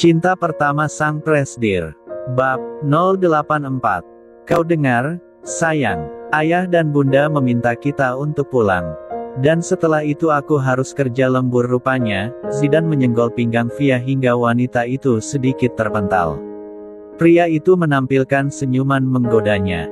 Cinta pertama sang Presdir. Bab 084. Kau dengar, sayang, ayah dan bunda meminta kita untuk pulang. Dan setelah itu aku harus kerja lembur rupanya. Zidan menyenggol pinggang Via hingga wanita itu sedikit terpental. Pria itu menampilkan senyuman menggodanya.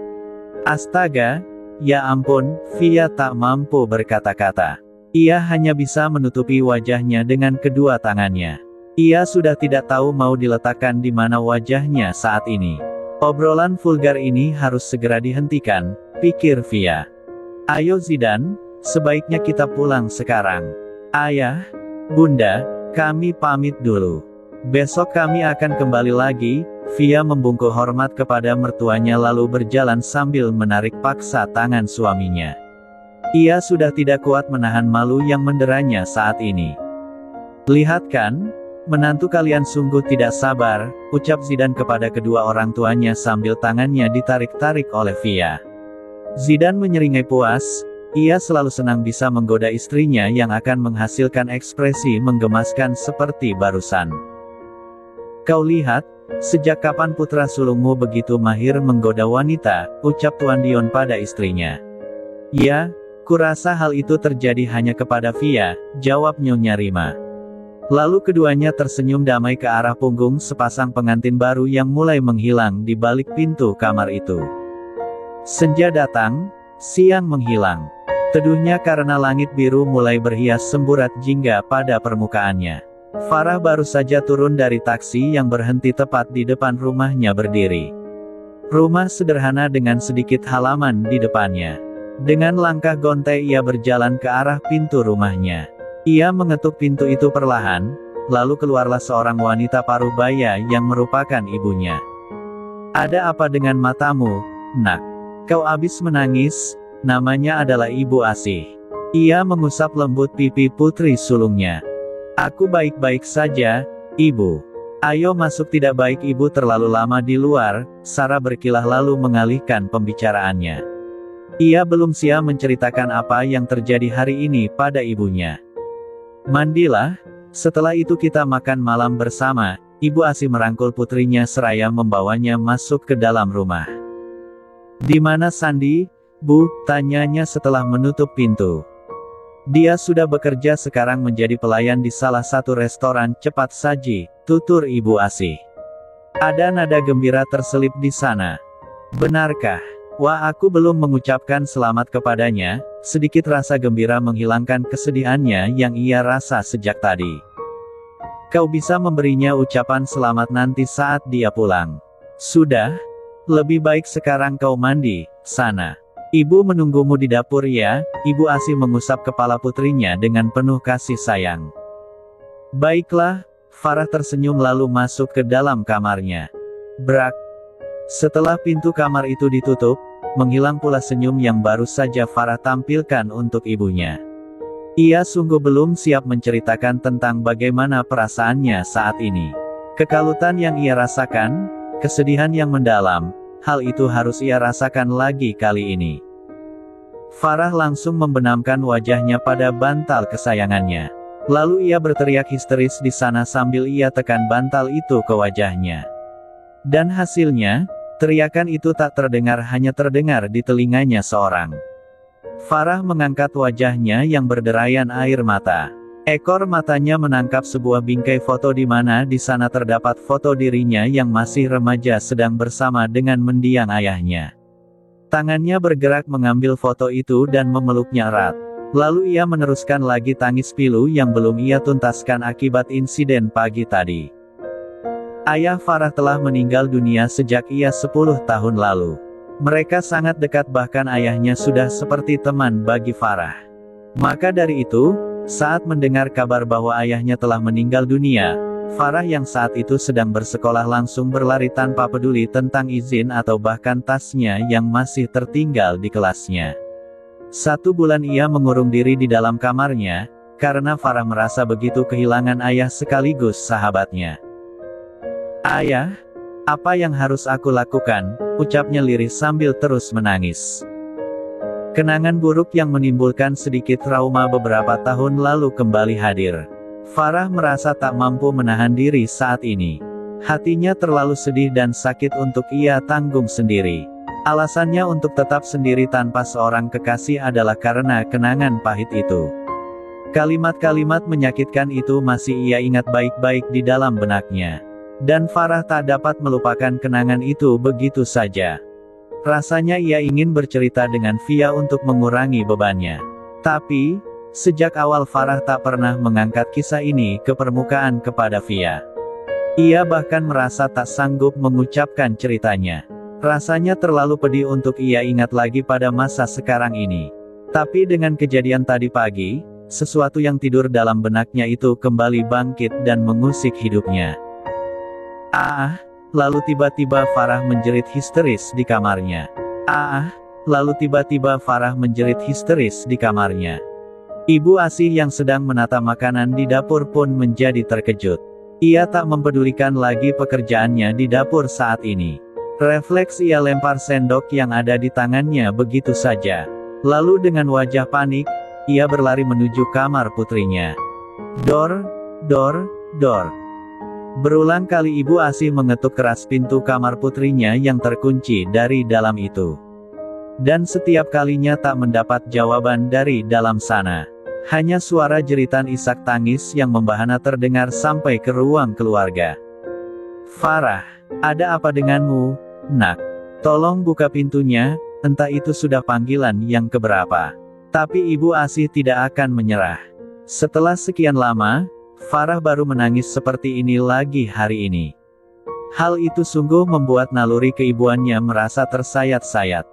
Astaga, ya ampun, Via tak mampu berkata-kata. Ia hanya bisa menutupi wajahnya dengan kedua tangannya. Ia sudah tidak tahu mau diletakkan di mana wajahnya saat ini. Obrolan vulgar ini harus segera dihentikan, pikir Via. Ayo Zidan, sebaiknya kita pulang sekarang. Ayah, bunda, kami pamit dulu. Besok kami akan kembali lagi. Via membungkuk hormat kepada mertuanya lalu berjalan sambil menarik paksa tangan suaminya. Ia sudah tidak kuat menahan malu yang menderanya saat ini. Lihat kan, menantu kalian sungguh tidak sabar, ucap Zidan kepada kedua orang tuanya sambil tangannya ditarik-tarik oleh Via. Zidan menyeringai puas, ia selalu senang bisa menggoda istrinya yang akan menghasilkan ekspresi menggemaskan seperti barusan. Kau lihat, sejak kapan putra sulungmu begitu mahir menggoda wanita, ucap Tuan Dion pada istrinya. Ya, kurasa hal itu terjadi hanya kepada Via, jawab Nyonya Rima. Lalu keduanya tersenyum damai ke arah punggung sepasang pengantin baru yang mulai menghilang di balik pintu kamar itu. Senja datang, siang menghilang. Teduhnya karena langit biru mulai berhias semburat jingga pada permukaannya. Farah baru saja turun dari taksi yang berhenti tepat di depan rumahnya berdiri. Rumah sederhana dengan sedikit halaman di depannya. Dengan langkah gontai ia berjalan ke arah pintu rumahnya. Ia mengetuk pintu itu perlahan, lalu keluarlah seorang wanita parubaya yang merupakan ibunya. Ada apa dengan matamu, nak? Kau habis menangis? Namanya adalah Ibu Asih. Ia mengusap lembut pipi putri sulungnya. Aku baik-baik saja, Ibu. Ayo masuk, tidak baik Ibu terlalu lama di luar, Sarah berkilah lalu mengalihkan pembicaraannya. Ia belum siap menceritakan apa yang terjadi hari ini pada ibunya. Mandilah, setelah itu kita makan malam bersama. Ibu Asih merangkul putrinya seraya membawanya masuk ke dalam rumah. Di mana Sandi, Bu? Tanyanya setelah menutup pintu. Dia sudah bekerja sekarang menjadi pelayan di salah satu restoran cepat saji, tutur Ibu Asih. Ada nada gembira terselip di sana. Benarkah? Wah, aku belum mengucapkan selamat kepadanya. Sedikit rasa gembira menghilangkan kesedihannya yang ia rasa sejak tadi. Kau bisa memberinya ucapan selamat nanti saat dia pulang. Sudah? Lebih baik sekarang kau mandi, sana. Ibu menunggumu di dapur ya. Ibu Asih mengusap kepala putrinya dengan penuh kasih sayang. Baiklah, Farah tersenyum lalu masuk ke dalam kamarnya. Brak. Setelah pintu kamar itu ditutup, menghilang pula senyum yang baru saja Farah tampilkan untuk ibunya. Ia sungguh belum siap menceritakan tentang bagaimana perasaannya saat ini. Kekalutan yang ia rasakan, kesedihan yang mendalam, hal itu harus ia rasakan lagi kali ini. Farah langsung membenamkan wajahnya pada bantal kesayangannya. Lalu ia berteriak histeris di sana sambil ia tekan bantal itu ke wajahnya. Dan hasilnya, teriakan itu tak terdengar, hanya terdengar di telinganya seorang. Farah mengangkat wajahnya yang berderayan air mata. Ekor matanya menangkap sebuah bingkai foto di mana di sana terdapat foto dirinya yang masih remaja sedang bersama dengan mendiang ayahnya. Tangannya bergerak mengambil foto itu dan memeluknya erat. Lalu ia meneruskan lagi tangis pilu yang belum ia tuntaskan akibat insiden pagi tadi. Ayah Farah telah meninggal dunia sejak ia 10 tahun lalu. Mereka sangat dekat, bahkan ayahnya sudah seperti teman bagi Farah. Maka dari itu, saat mendengar kabar bahwa ayahnya telah meninggal dunia, Farah yang saat itu sedang bersekolah langsung berlari tanpa peduli tentang izin atau bahkan tasnya yang masih tertinggal di kelasnya. 1 bulan ia mengurung diri di dalam kamarnya, karena Farah merasa begitu kehilangan ayah sekaligus sahabatnya. Ayah, apa yang harus aku lakukan? Ucapnya lirih sambil terus menangis. Kenangan buruk yang menimbulkan sedikit trauma beberapa tahun lalu kembali hadir. Farah merasa tak mampu menahan diri saat ini. Hatinya terlalu sedih dan sakit untuk ia tanggung sendiri. Alasannya untuk tetap sendiri tanpa seorang kekasih adalah karena kenangan pahit itu. Kalimat-kalimat menyakitkan itu masih ia ingat baik-baik di dalam benaknya. Dan Farah tak dapat melupakan kenangan itu begitu saja. Rasanya ia ingin bercerita dengan Via untuk mengurangi bebannya. Tapi, sejak awal Farah tak pernah mengangkat kisah ini ke permukaan kepada Via. Ia bahkan merasa tak sanggup mengucapkan ceritanya. Rasanya terlalu pedih untuk ia ingat lagi pada masa sekarang ini. Tapi dengan kejadian tadi pagi, sesuatu yang tidur dalam benaknya itu kembali bangkit dan mengusik hidupnya. Lalu tiba-tiba Farah menjerit histeris di kamarnya. Lalu tiba-tiba Farah menjerit histeris di kamarnya. Ibu Asih yang sedang menata makanan di dapur pun menjadi terkejut. Ia tak mempedulikan lagi pekerjaannya di dapur saat ini. Refleks ia lempar sendok yang ada di tangannya begitu saja. Lalu dengan wajah panik, ia berlari menuju kamar putrinya. Dor, dor, dor. Berulang kali Ibu Asih mengetuk keras pintu kamar putrinya yang terkunci dari dalam itu. Dan setiap kalinya tak mendapat jawaban dari dalam sana. Hanya suara jeritan isak tangis yang membahana terdengar sampai ke ruang keluarga. Farah, ada apa denganmu, nak? Tolong buka pintunya, entah itu sudah panggilan yang keberapa. Tapi Ibu Asih tidak akan menyerah. Setelah sekian lama, Farah baru menangis seperti ini lagi hari ini. Hal itu sungguh membuat naluri keibuannya merasa tersayat-sayat.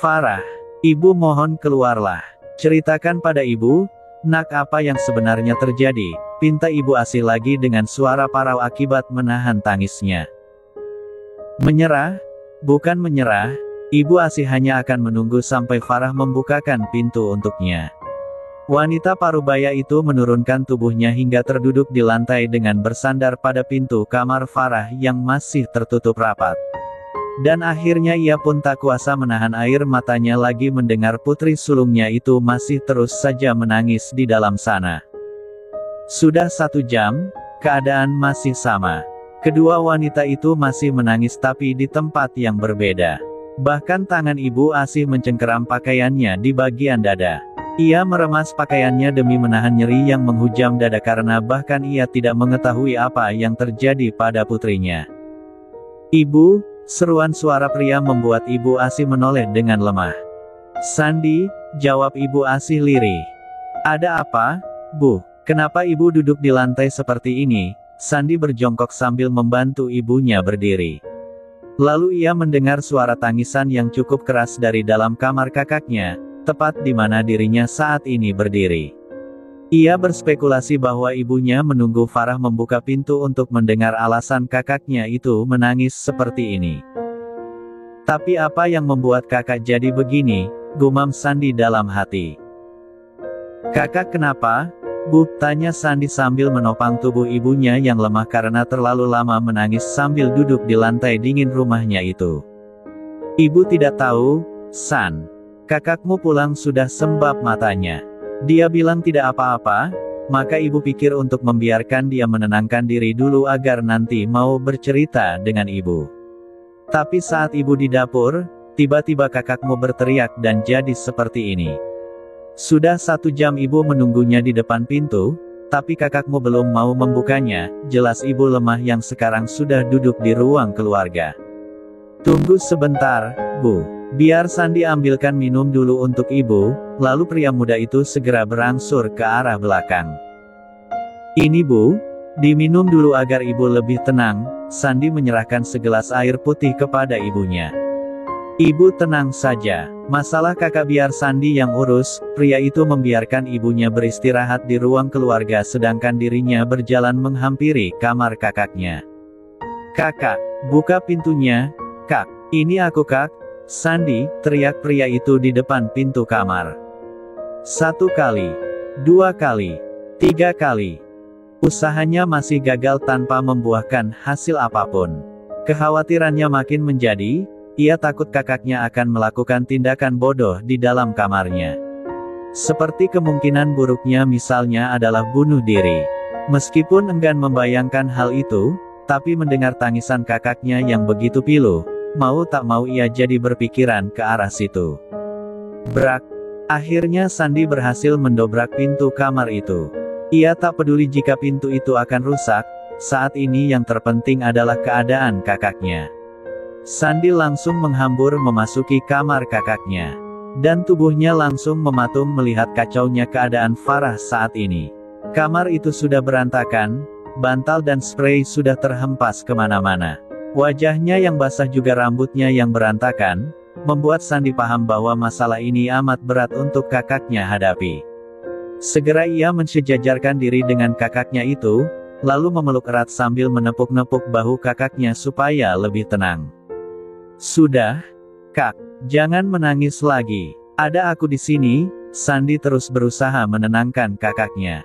Farah, ibu mohon keluarlah. Ceritakan pada ibu, nak, apa yang sebenarnya terjadi, pinta Ibu Asih lagi dengan suara parau akibat menahan tangisnya. Menyerah? Bukan menyerah. Ibu Asih hanya akan menunggu sampai Farah membukakan pintu untuknya. Wanita parubaya itu menurunkan tubuhnya hingga terduduk di lantai dengan bersandar pada pintu kamar Farah yang masih tertutup rapat. Dan akhirnya ia pun tak kuasa menahan air matanya lagi mendengar putri sulungnya itu masih terus saja menangis di dalam sana. Sudah 1 jam, keadaan masih sama. Kedua wanita itu masih menangis tapi di tempat yang berbeda. Bahkan tangan Ibu Asih mencengkeram pakaiannya di bagian dada. Ia meremas pakaiannya demi menahan nyeri yang menghujam dada karena bahkan ia tidak mengetahui apa yang terjadi pada putrinya. Ibu, seruan suara pria membuat Ibu Asih menoleh dengan lemah. Sandi, jawab Ibu Asih lirih. Ada apa, Bu? Kenapa ibu duduk di lantai seperti ini? Sandi berjongkok sambil membantu ibunya berdiri. Lalu ia mendengar suara tangisan yang cukup keras dari dalam kamar kakaknya, tepat di mana dirinya saat ini berdiri. Ia berspekulasi bahwa ibunya menunggu Farah membuka pintu untuk mendengar alasan kakaknya itu menangis seperti ini. Tapi apa yang membuat kakak jadi begini, gumam Sandi dalam hati. Kakak kenapa, Bu? Tanya Sandi sambil menopang tubuh ibunya yang lemah karena terlalu lama menangis sambil duduk di lantai dingin rumahnya itu. Ibu tidak tahu, San. Kakakmu pulang sudah sembab matanya. Dia bilang tidak apa-apa, maka ibu pikir untuk membiarkan dia menenangkan diri dulu agar nanti mau bercerita dengan ibu. Tapi saat ibu di dapur, tiba-tiba kakakmu berteriak dan jadi seperti ini. Sudah 1 jam ibu menunggunya di depan pintu, tapi kakakmu belum mau membukanya, jelas ibu lemah yang sekarang sudah duduk di ruang keluarga. Tunggu sebentar, Bu. Biar Sandi ambilkan minum dulu untuk ibu, lalu pria muda itu segera berangsur ke arah belakang. Ini Bu, diminum dulu agar ibu lebih tenang. Sandi menyerahkan segelas air putih kepada ibunya. Ibu tenang saja, masalah kakak biar Sandi yang urus. Pria itu membiarkan ibunya beristirahat di ruang keluarga sedangkan dirinya berjalan menghampiri kamar kakaknya. Kakak, buka pintunya, Kak. Ini aku Kak. Sandi, teriak pria itu di depan pintu kamar. 1 kali, 2 kali, 3 kali. Usahanya masih gagal tanpa membuahkan hasil apapun. Kekhawatirannya makin menjadi, ia takut kakaknya akan melakukan tindakan bodoh di dalam kamarnya. Seperti kemungkinan buruknya misalnya adalah bunuh diri. Meskipun enggan membayangkan hal itu, tapi mendengar tangisan kakaknya yang begitu pilu, mau tak mau ia jadi berpikiran ke arah situ. Brak! Akhirnya Sandi berhasil mendobrak pintu kamar itu. Ia tak peduli jika pintu itu akan rusak, saat ini yang terpenting adalah keadaan kakaknya. Sandi langsung menghambur memasuki kamar kakaknya. Dan tubuhnya langsung mematung melihat kacaunya keadaan Farah saat ini. Kamar itu sudah berantakan, bantal dan spray sudah terhempas kemana-mana. Wajahnya yang basah juga rambutnya yang berantakan, membuat Sandi paham bahwa masalah ini amat berat untuk kakaknya hadapi. Segera ia mensejajarkan diri dengan kakaknya itu, lalu memeluk erat sambil menepuk-nepuk bahu kakaknya supaya lebih tenang. Sudah, Kak, jangan menangis lagi. Ada aku di sini, Sandi terus berusaha menenangkan kakaknya.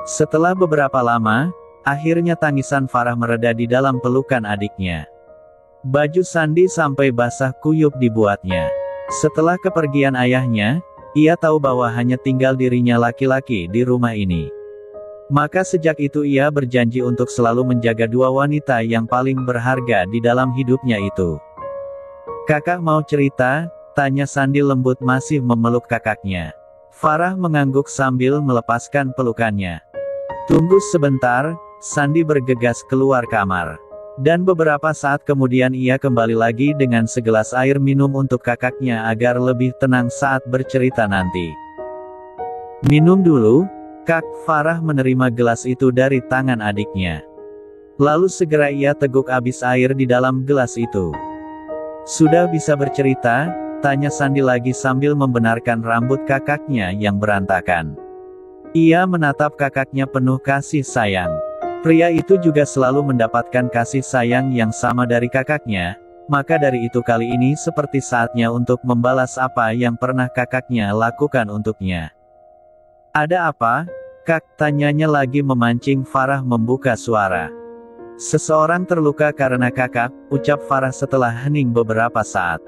Setelah beberapa lama, akhirnya tangisan Farah mereda di dalam pelukan adiknya. Baju Sandi sampai basah kuyup dibuatnya. Setelah kepergian ayahnya, ia tahu bahwa hanya tinggal dirinya laki-laki di rumah ini. Maka sejak itu ia berjanji untuk selalu menjaga dua wanita yang paling berharga di dalam hidupnya itu. Kakak mau cerita? Tanya Sandi lembut masih memeluk kakaknya. Farah mengangguk sambil melepaskan pelukannya. Tunggu sebentar, Sandi bergegas keluar kamar. Dan beberapa saat kemudian ia kembali lagi dengan segelas air minum untuk kakaknya agar lebih tenang saat bercerita nanti. Minum dulu, Kak. Farah menerima gelas itu dari tangan adiknya. Lalu segera ia teguk habis air di dalam gelas itu. Sudah bisa bercerita? Tanya Sandi lagi sambil membenarkan rambut kakaknya yang berantakan. Ia menatap kakaknya penuh kasih sayang. Pria itu juga selalu mendapatkan kasih sayang yang sama dari kakaknya, maka dari itu kali ini seperti saatnya untuk membalas apa yang pernah kakaknya lakukan untuknya. Ada apa, Kak? Tanyanya lagi memancing Farah membuka suara. Seseorang terluka karena kakak, ucap Farah setelah hening beberapa saat.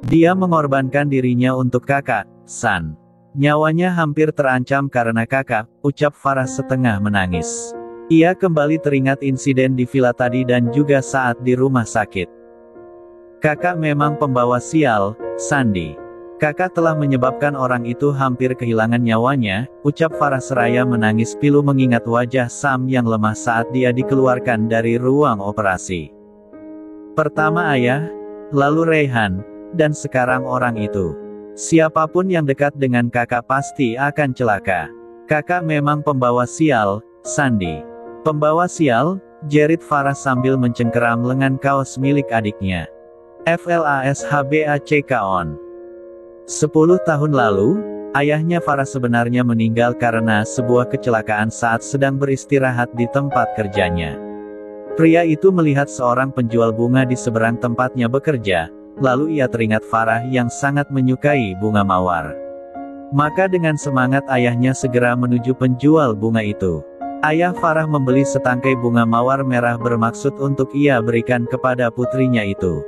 Dia mengorbankan dirinya untuk kakak, San. Nyawanya hampir terancam karena kakak, ucap Farah setengah menangis. Ia kembali teringat insiden di villa tadi dan juga saat di rumah sakit. Kakak memang pembawa sial, Sandi. Kakak telah menyebabkan orang itu hampir kehilangan nyawanya, ucap Farah seraya menangis pilu mengingat wajah Sam yang lemah saat dia dikeluarkan dari ruang operasi. Pertama ayah, lalu Reyhan, dan sekarang orang itu. Siapapun yang dekat dengan kakak pasti akan celaka. Kakak memang pembawa sial, Sandi. Pembawa sial, jerit Farah sambil mencengkeram lengan kaos milik adiknya. FLASHBACK-ON. 10 tahun lalu, ayahnya Farah sebenarnya meninggal karena sebuah kecelakaan saat sedang beristirahat di tempat kerjanya. Pria itu melihat seorang penjual bunga di seberang tempatnya bekerja, lalu ia teringat Farah yang sangat menyukai bunga mawar. Maka dengan semangat ayahnya segera menuju penjual bunga itu. Ayah Farah membeli setangkai bunga mawar merah bermaksud untuk ia berikan kepada putrinya itu.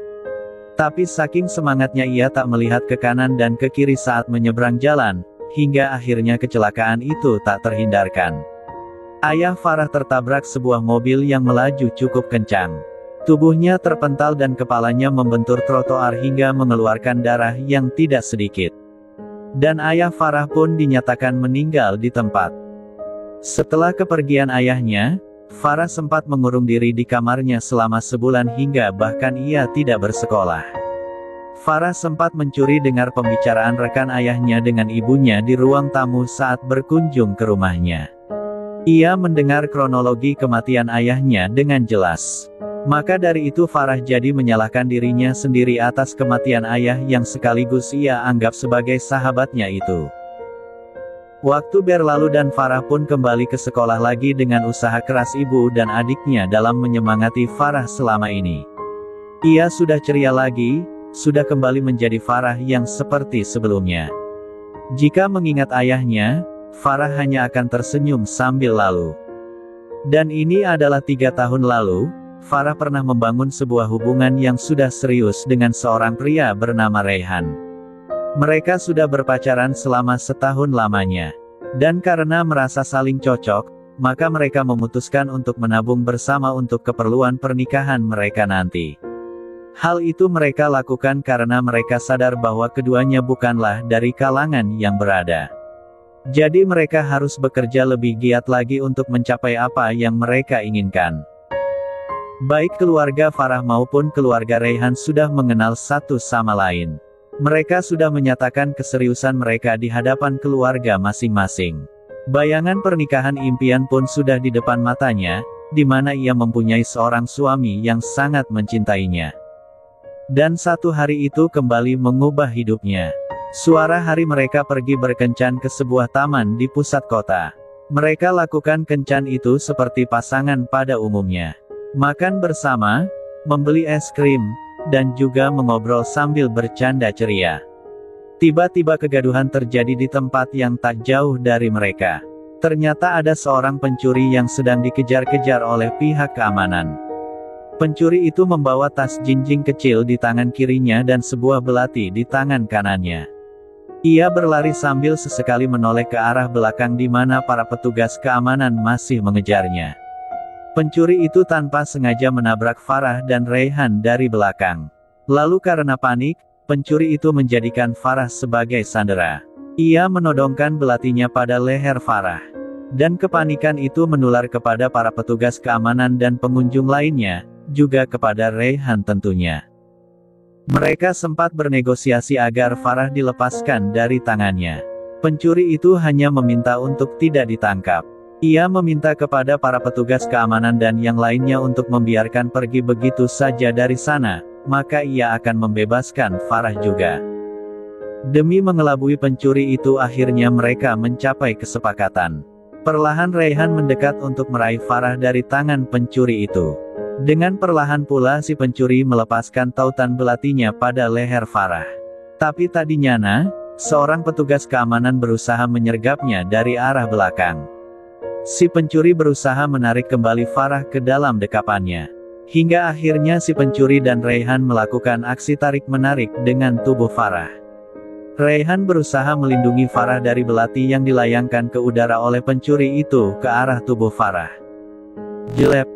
Tapi saking semangatnya ia tak melihat ke kanan dan ke kiri saat menyeberang jalan, hingga akhirnya kecelakaan itu tak terhindarkan. Ayah Farah tertabrak sebuah mobil yang melaju cukup kencang. Tubuhnya terpental dan kepalanya membentur trotoar hingga mengeluarkan darah yang tidak sedikit. Dan ayah Farah pun dinyatakan meninggal di tempat. Setelah kepergian ayahnya, Farah sempat mengurung diri di kamarnya selama sebulan hingga bahkan ia tidak bersekolah. Farah sempat mencuri dengar pembicaraan rekan ayahnya dengan ibunya di ruang tamu saat berkunjung ke rumahnya. Ia mendengar kronologi kematian ayahnya dengan jelas. Maka dari itu Farah jadi menyalahkan dirinya sendiri atas kematian ayah yang sekaligus ia anggap sebagai sahabatnya itu. Waktu berlalu dan Farah pun kembali ke sekolah lagi dengan usaha keras ibu dan adiknya dalam menyemangati Farah selama ini. Ia sudah ceria lagi, sudah kembali menjadi Farah yang seperti sebelumnya. Jika mengingat ayahnya, Farah hanya akan tersenyum sambil lalu. Dan ini adalah 3 tahun lalu, Farah pernah membangun sebuah hubungan yang sudah serius dengan seorang pria bernama Reyhan. Mereka sudah berpacaran selama setahun lamanya. Dan karena merasa saling cocok, maka mereka memutuskan untuk menabung bersama untuk keperluan pernikahan mereka nanti. Hal itu mereka lakukan karena mereka sadar bahwa keduanya bukanlah dari kalangan yang berada. Jadi mereka harus bekerja lebih giat lagi untuk mencapai apa yang mereka inginkan. Baik keluarga Farah maupun keluarga Raihan sudah mengenal satu sama lain. Mereka sudah menyatakan keseriusan mereka di hadapan keluarga masing-masing. Bayangan pernikahan impian pun sudah di depan matanya, di mana ia mempunyai seorang suami yang sangat mencintainya. Dan satu hari itu kembali mengubah hidupnya. Suara hari mereka pergi berkencan ke sebuah taman di pusat kota. Mereka lakukan kencan itu seperti pasangan pada umumnya. Makan bersama, membeli es krim, dan juga mengobrol sambil bercanda ceria. Tiba-tiba kegaduhan terjadi di tempat yang tak jauh dari mereka. Ternyata ada seorang pencuri yang sedang dikejar-kejar oleh pihak keamanan. Pencuri itu membawa tas jinjing kecil di tangan kirinya dan sebuah belati di tangan kanannya. Ia berlari sambil sesekali menoleh ke arah belakang di mana para petugas keamanan masih mengejarnya. Pencuri itu tanpa sengaja menabrak Farah dan Raihan dari belakang. Lalu karena panik, pencuri itu menjadikan Farah sebagai sandera. Ia menodongkan belatinya pada leher Farah. Dan kepanikan itu menular kepada para petugas keamanan dan pengunjung lainnya, juga kepada Raihan tentunya. Mereka sempat bernegosiasi agar Farah dilepaskan dari tangannya. Pencuri itu hanya meminta untuk tidak ditangkap. Ia meminta kepada para petugas keamanan dan yang lainnya untuk membiarkan pergi begitu saja dari sana, maka ia akan membebaskan Farah juga. Demi mengelabui pencuri itu akhirnya mereka mencapai kesepakatan. Perlahan Raihan mendekat untuk meraih Farah dari tangan pencuri itu. Dengan perlahan pula si pencuri melepaskan tautan belatinya pada leher Farah. Tapi tak dinyana, seorang petugas keamanan berusaha menyergapnya dari arah belakang. Si pencuri berusaha menarik kembali Farah ke dalam dekapannya. Hingga akhirnya si pencuri dan Raihan melakukan aksi tarik-menarik dengan tubuh Farah. Raihan berusaha melindungi Farah dari belati yang dilayangkan ke udara oleh pencuri itu ke arah tubuh Farah. Jelep.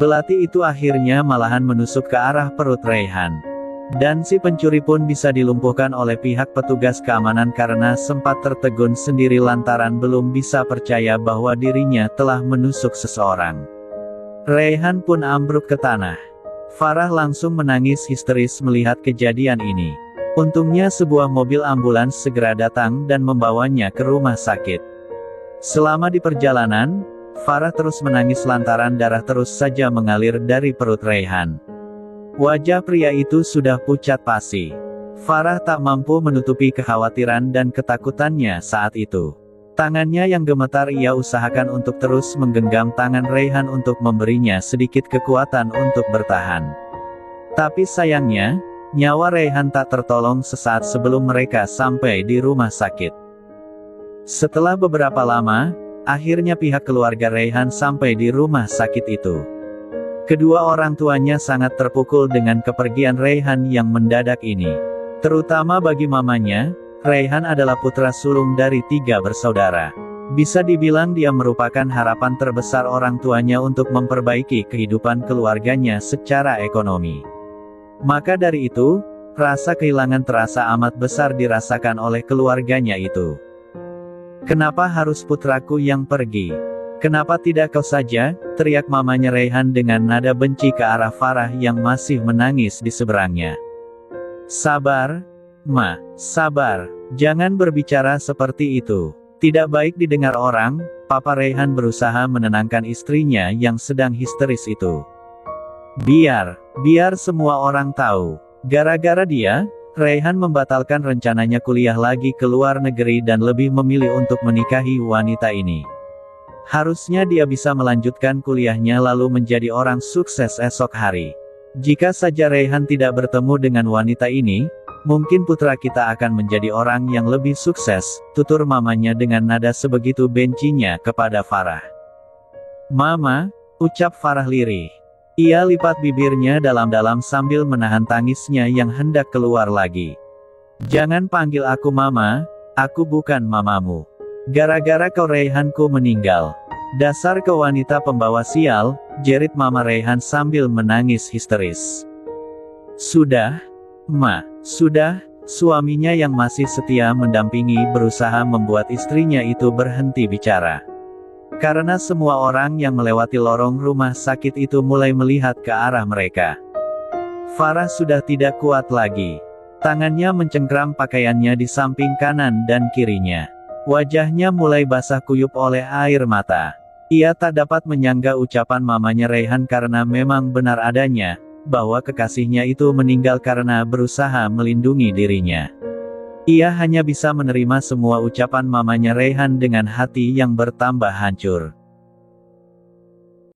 Belati itu akhirnya malahan menusuk ke arah perut Raihan. Dan si pencuri pun bisa dilumpuhkan oleh pihak petugas keamanan karena sempat tertegun sendiri lantaran belum bisa percaya bahwa dirinya telah menusuk seseorang. Raihan pun ambruk ke tanah. Farah langsung menangis histeris melihat kejadian ini. Untungnya sebuah mobil ambulans segera datang dan membawanya ke rumah sakit. Selama di perjalanan, Farah terus menangis lantaran darah terus saja mengalir dari perut Raihan. Wajah pria itu sudah pucat pasi. Farah tak mampu menutupi kekhawatiran dan ketakutannya saat itu. Tangannya yang gemetar ia usahakan untuk terus menggenggam tangan Raihan untuk memberinya sedikit kekuatan untuk bertahan. Tapi sayangnya, nyawa Raihan tak tertolong sesaat sebelum mereka sampai di rumah sakit. Setelah beberapa lama, akhirnya pihak keluarga Raihan sampai di rumah sakit itu. Kedua orang tuanya sangat terpukul dengan kepergian Raihan yang mendadak ini. Terutama bagi mamanya, Raihan adalah putra sulung dari 3 bersaudara. Bisa dibilang dia merupakan harapan terbesar orang tuanya untuk memperbaiki kehidupan keluarganya secara ekonomi. Maka dari itu, rasa kehilangan terasa amat besar dirasakan oleh keluarganya itu. Kenapa harus putraku yang pergi? Kenapa tidak kau saja? Teriak mamanya Raihan dengan nada benci ke arah Farah yang masih menangis di seberangnya. Sabar, Ma, sabar. Jangan berbicara seperti itu. Tidak baik didengar orang. Papa Raihan berusaha menenangkan istrinya yang sedang histeris itu. Biar semua orang tahu. Gara-gara dia, Raihan membatalkan rencananya kuliah lagi ke luar negeri dan lebih memilih untuk menikahi wanita ini. Harusnya dia bisa melanjutkan kuliahnya lalu menjadi orang sukses esok hari. Jika saja Raihan tidak bertemu dengan wanita ini, mungkin putra kita akan menjadi orang yang lebih sukses, tutur mamanya dengan nada sebegitu bencinya kepada Farah. Mama, ucap Farah lirih. Ia lipat bibirnya dalam-dalam sambil menahan tangisnya yang hendak keluar lagi. Jangan panggil aku mama, aku bukan mamamu. Gara-gara kau Raihanku meninggal. Dasar kau wanita pembawa sial, jerit Mama Raihan sambil menangis histeris. Sudah, Ma, sudah. Suaminya yang masih setia mendampingi berusaha membuat istrinya itu berhenti bicara. Karena semua orang yang melewati lorong rumah sakit itu mulai melihat ke arah mereka. Farah sudah tidak kuat lagi. Tangannya mencengkram pakaiannya di samping kanan dan kirinya. Wajahnya mulai basah kuyup oleh air mata. Ia tak dapat menyangga ucapan mamanya Raihan karena memang benar adanya, bahwa kekasihnya itu meninggal karena berusaha melindungi dirinya. Ia hanya bisa menerima semua ucapan mamanya Raihan dengan hati yang bertambah hancur.